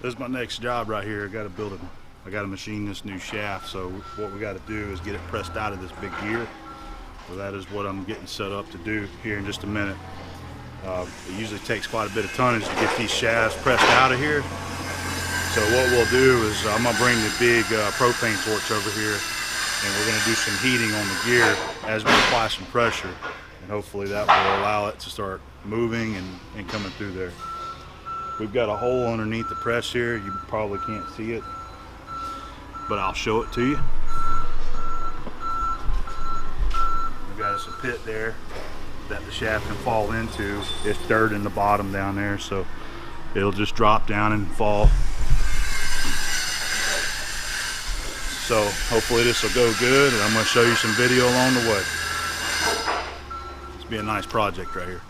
This is my next job right here. I got to machine this new shaft. So what we got to do is get it pressed out of this big gear. So that is what I'm getting set up to do here in just a minute. It usually takes quite a bit of tonnage to get these shafts pressed out of here. So what we'll do is I'm gonna bring the big propane torch over here, and we're gonna do some heating on the gear as we apply some pressure, and hopefully that will allow it to start moving and coming through there. We've got a hole underneath the press here. You probably can't see it, but I'll show it to you. We've got us a pit there that the shaft can fall into. It's dirt in the bottom down there, so it'll just drop down and fall. So hopefully this will go good, and I'm going to show you some video along the way. This will be a nice project right here.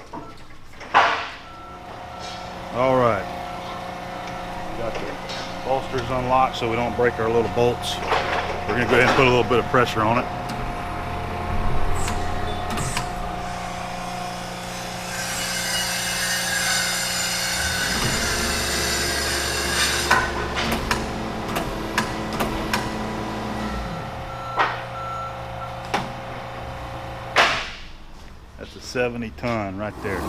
All right, got the bolsters unlocked so we don't break our little bolts. We're going to go ahead and put a little bit of pressure on it. That's a 70 ton right there.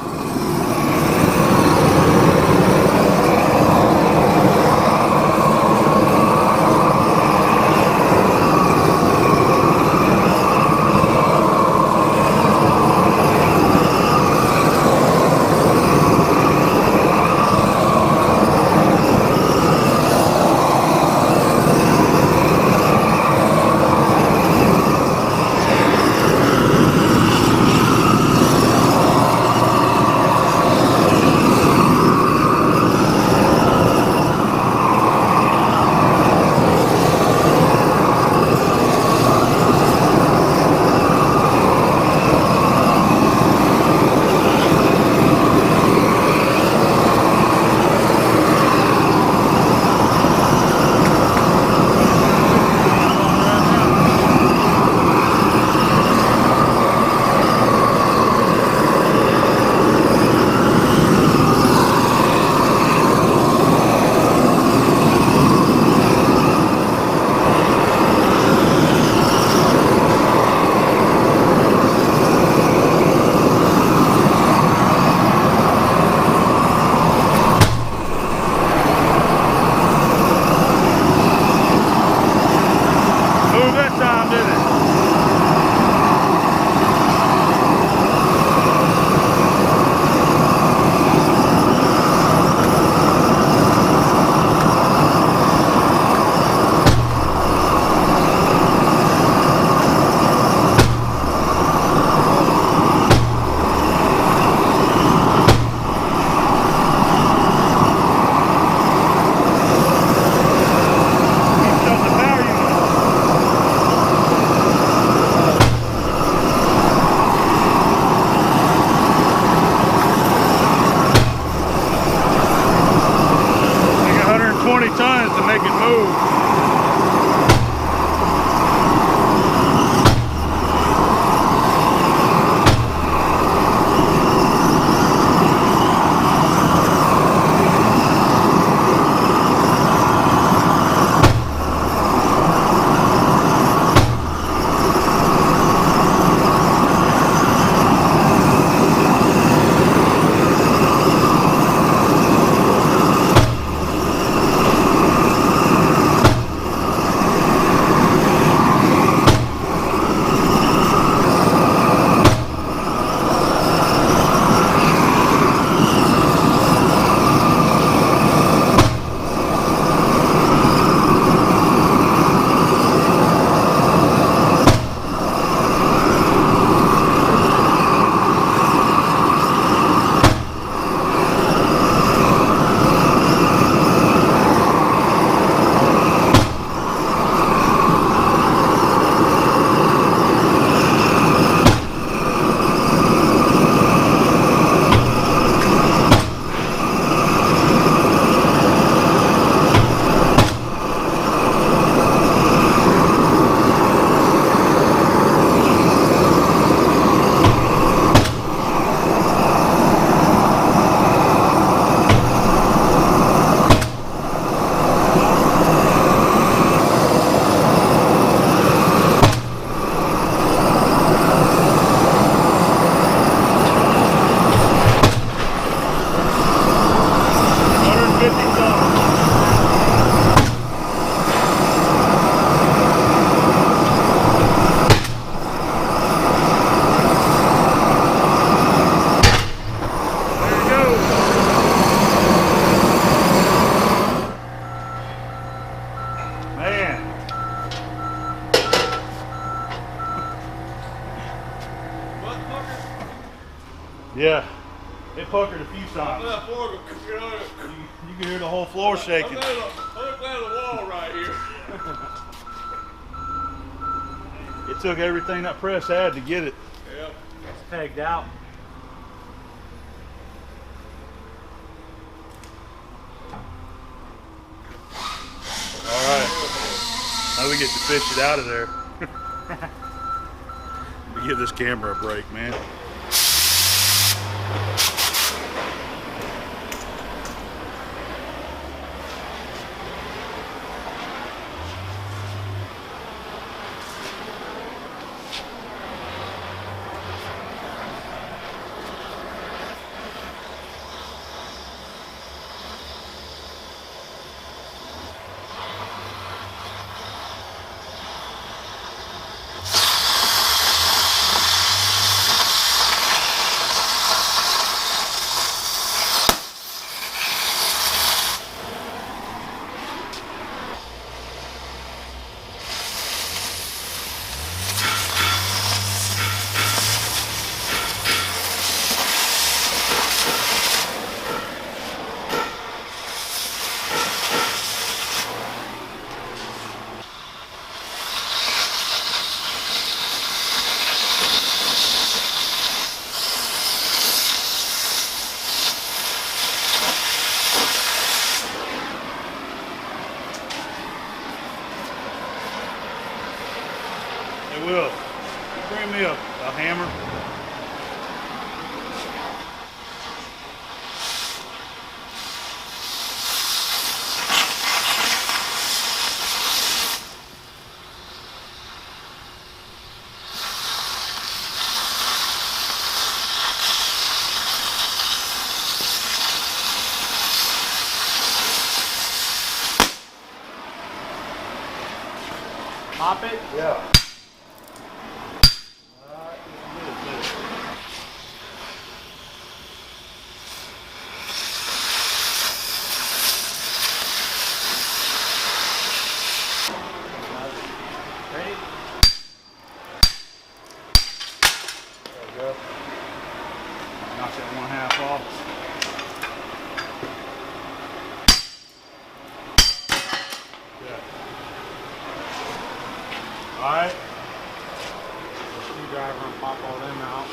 Tons to make it move. Yeah, it puckered a few times. That floor, You can hear the whole floor shaking. I'm looking at the wall right here. It took everything that press had to get it. Yeah. It's pegged out. All right, now we get to fish it out of there. We give this camera a break, man. It will. Bring me a hammer. Pop it. Yeah. Ready? There we go. Knock that 1/2 off. Yeah. All right. Screwdriver and pop all them out.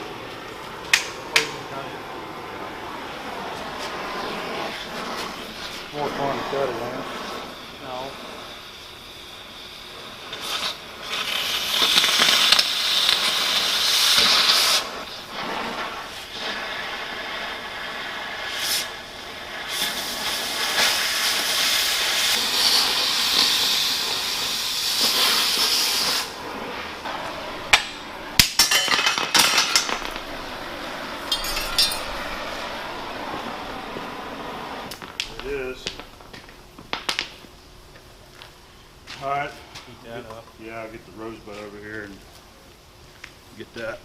More fun to cut it, man. No. It is. All right. Heat that up. Yeah, I'll get the rosebud over here and get that.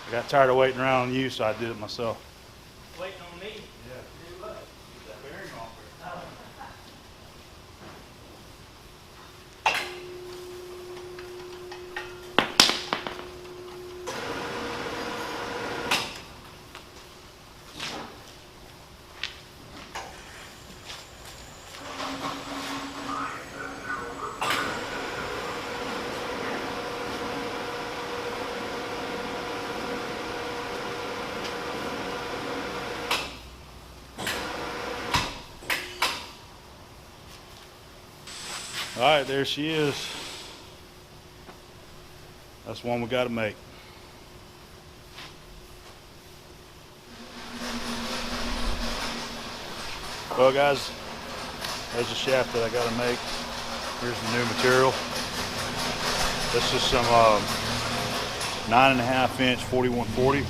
I got tired of waiting around on you, so I did it myself. Waiting on me. Yeah. Do what? Get that bearing off there. All right, there she is. That's one we got to make. Well, guys, there's the shaft that I got to make. Here's the new material. This is some 9.5 inch 4140.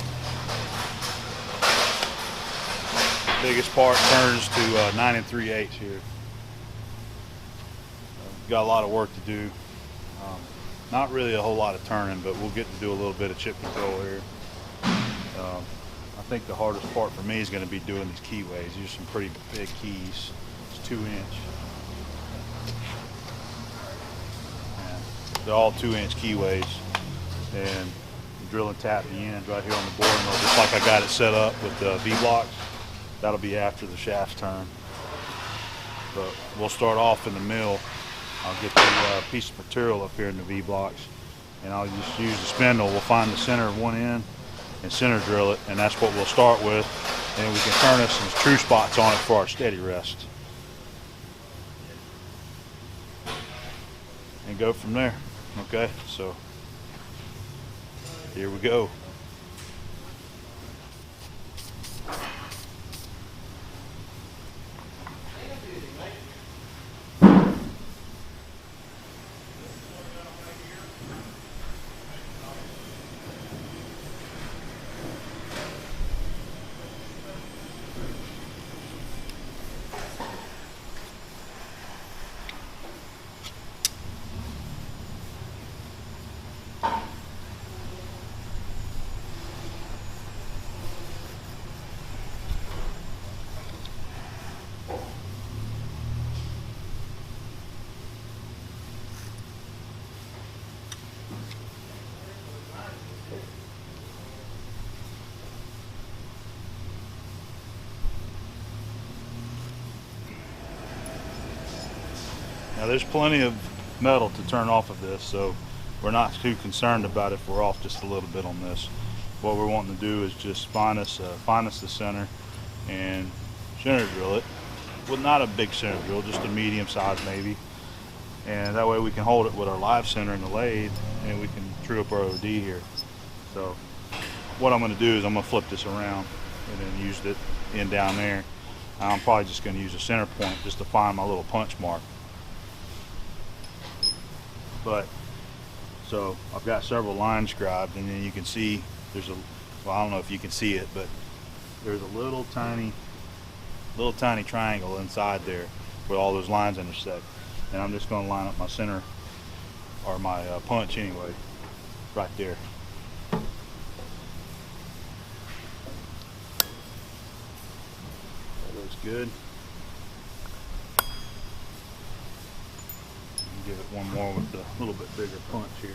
Biggest part turns to 9 3/8 here. Got a lot of work to do. Not really a whole lot of turning, but we'll get to do a little bit of chip control here. I think the hardest part for me is going to be doing these keyways. These are some pretty big keys. It's 2 inch. And they're all 2 inch keyways. And drill and tap the ends right here on the board mill, just like I got it set up with the V-blocks. That'll be after the shafts turn. But we'll start off in the mill. I'll get the piece of material up here in the V-blocks, and I'll just use the spindle. We'll find the center of one end and center drill it, and that's what we'll start with. And we can turn us some true spots on it for our steady rest. And go from there. Okay, so here we go. Now there's plenty of metal to turn off of this, so we're not too concerned about if we're off just a little bit on this. What we're wanting to do is just find us the center and center drill it. Well, not a big center drill, just a medium size maybe. And that way we can hold it with our live center in the lathe, and we can true up our OD here. So what I'm going to do is I'm going to flip this around and then use it in down there. I'm probably just going to use a center point just to find my little punch mark. But so I've got several lines scribed, and then you can see there's a, well, I don't know if you can see it, but there's a little tiny triangle inside there where all those lines intersect. And I'm just going to line up my center, or my punch anyway, right there. That looks good. Give it one more with a little bit bigger punch here.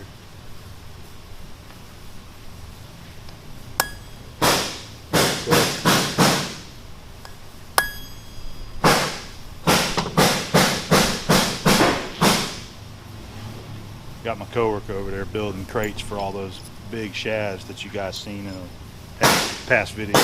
Got my coworker over there building crates for all those big shafts that you guys seen in a past video.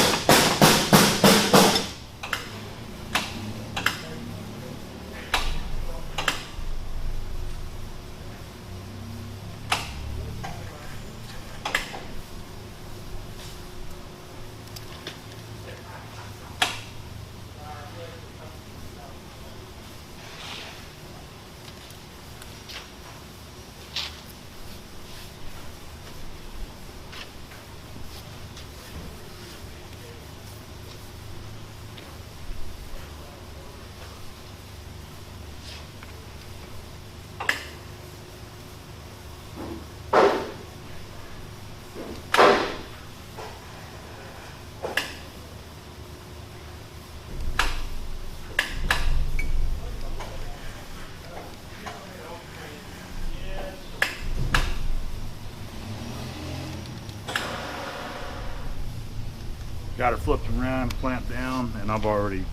Got her flipped around, clamped down, and I've already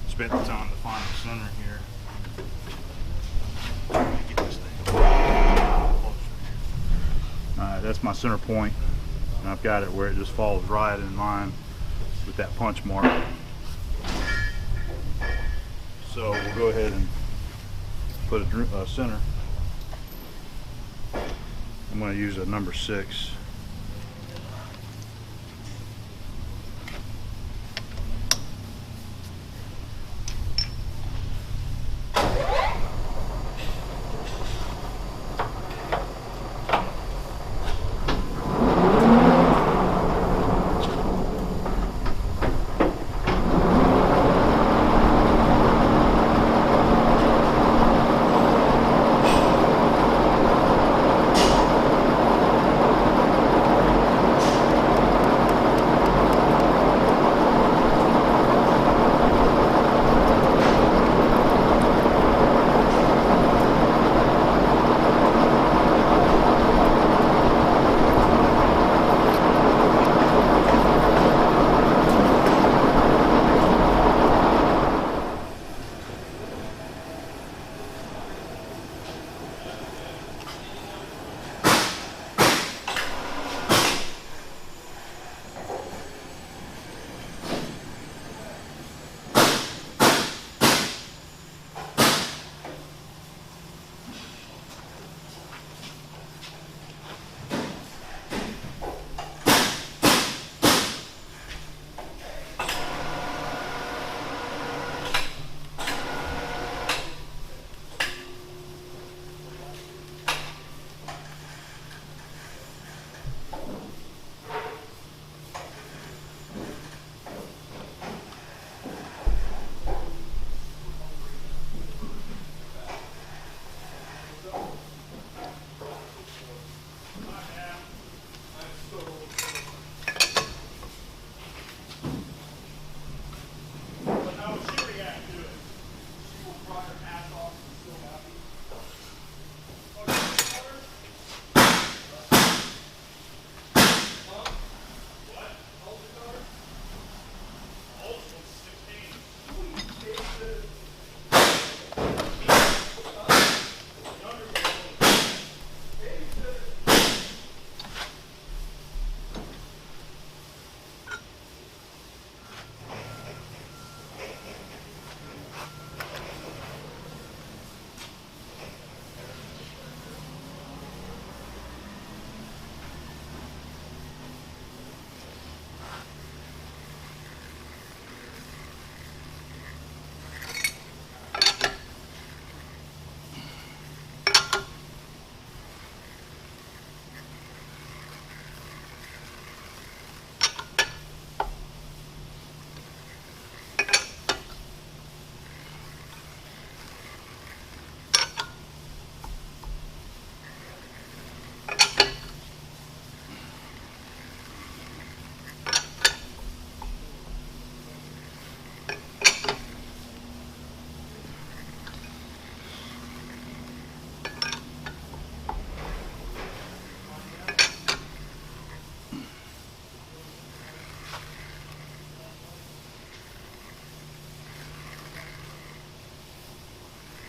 spent the time to find the center here. Get this thing closer here. Alright, that's my center point, and I've got it where it just falls right in line with that punch mark. So we'll go ahead and put a center. I'm going to use a number 6.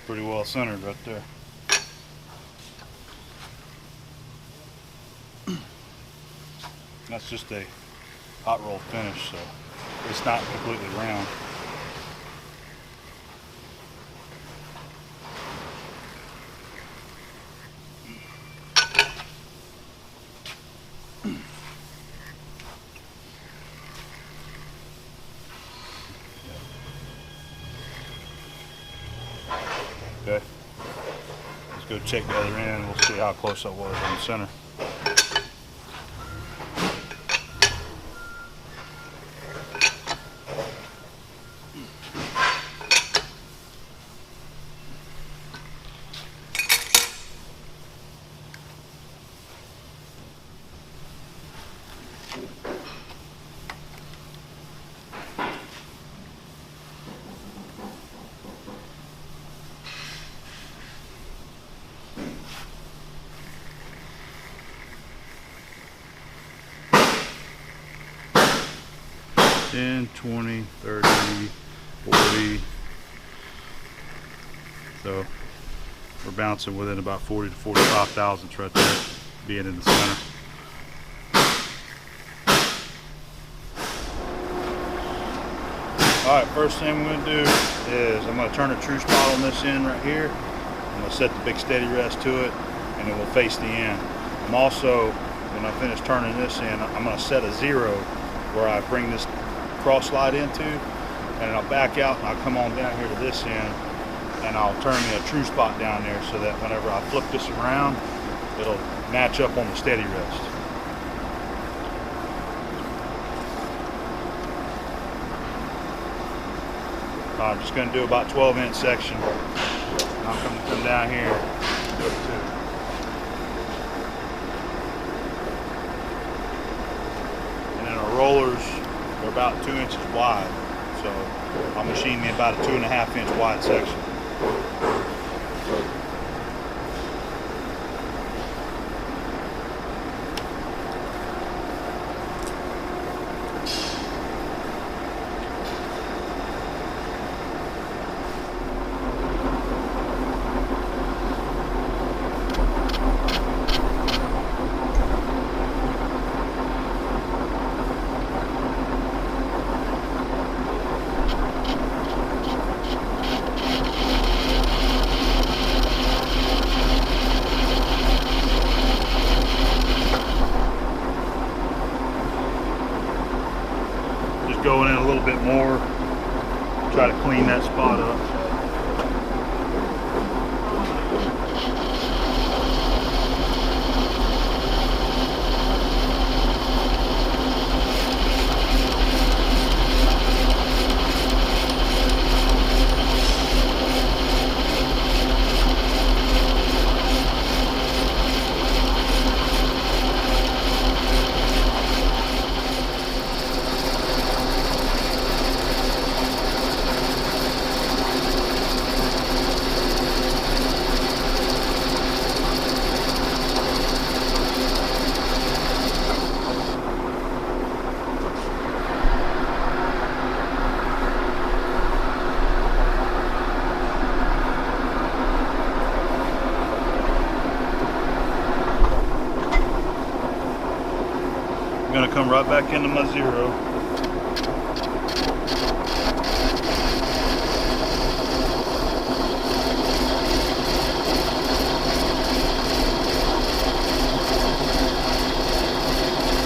Pretty well centered right there. That's just a hot roll finish, so it's not completely round. Okay, let's go check the other end. We'll see how close I was on the center. $10, $20, $30, $40. So we're bouncing within about 40 to 45 thousandths right there, being in the center. Alright, first thing we're going to do is I'm going to turn the true spot on this end right here. I'm going to set the big steady rest to it, and it will face the end. I'm also, when I finish turning this in, I'm going to set a 0 where I bring this cross slide into, and I'll back out and I'll come on down here to this end, and I'll turn me a true spot down there so that whenever I flip this around, it'll match up on the steady rest. I'm just going to do about 12-inch section. I'm going to come down here and do it too. And then our rollers are about 2 inches wide, so I'll machine me about a 2.5 inch wide section. Going in a little bit more, try to clean that spot up. I'm going to come right back into my 0.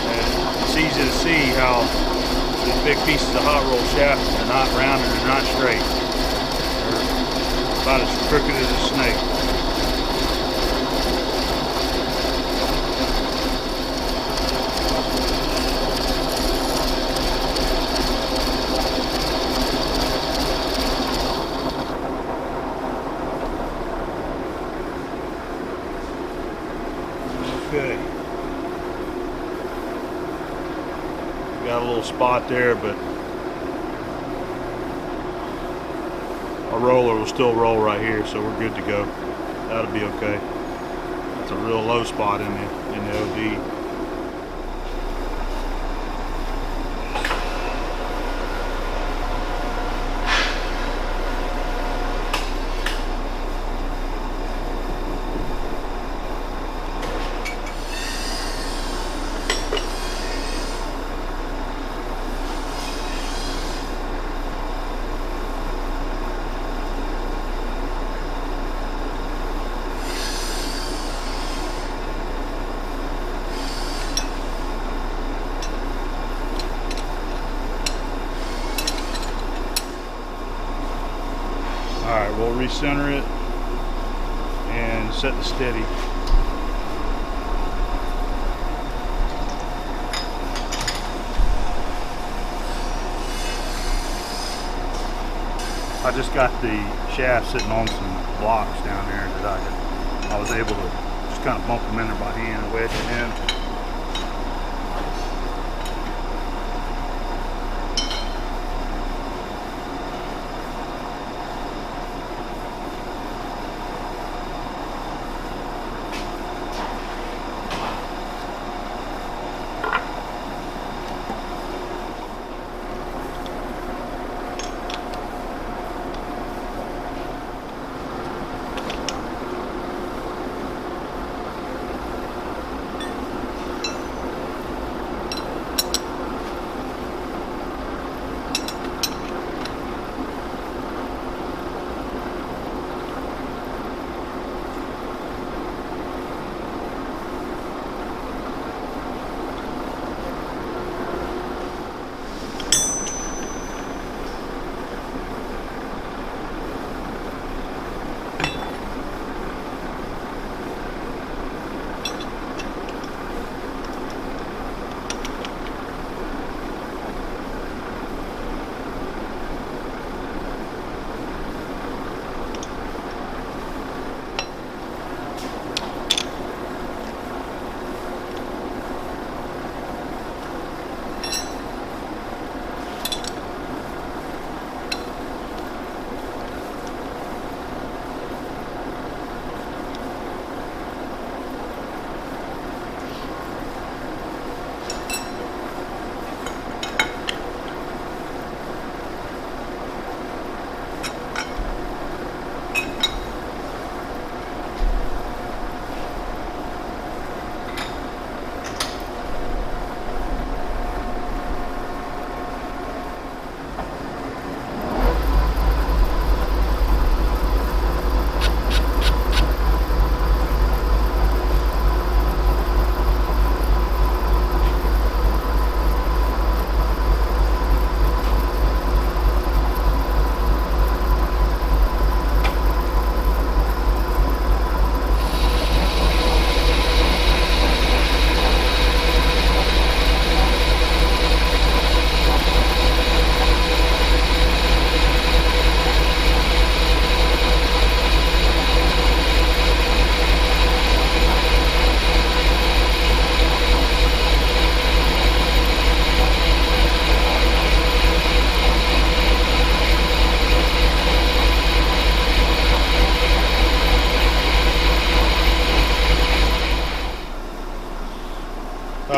And it's easy to see how these big pieces of hot roll shaft are not rounded and not straight. They're about as crooked as a snake. Okay. Got a little spot there, but our roller will still roll right here, so we're good to go. That'll be okay. That's a real low spot in the OD. Alright, we'll recenter it and set the steady. I just got the shaft sitting on some blocks down there that I was able to just kind of bump them in there by hand and wedge it in.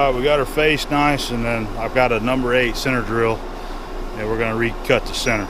Alright, we got her face nice, and then I've got a number 8 center drill, and we're going to recut the center.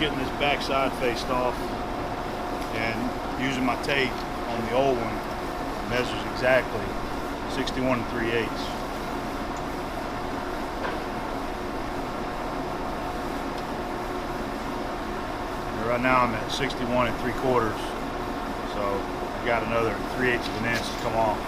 Getting this backside faced off, and using my tape on the old one measures exactly 61 3/8. And right now I'm at 61 3/4, so I got another 3/8 of an inch to come off.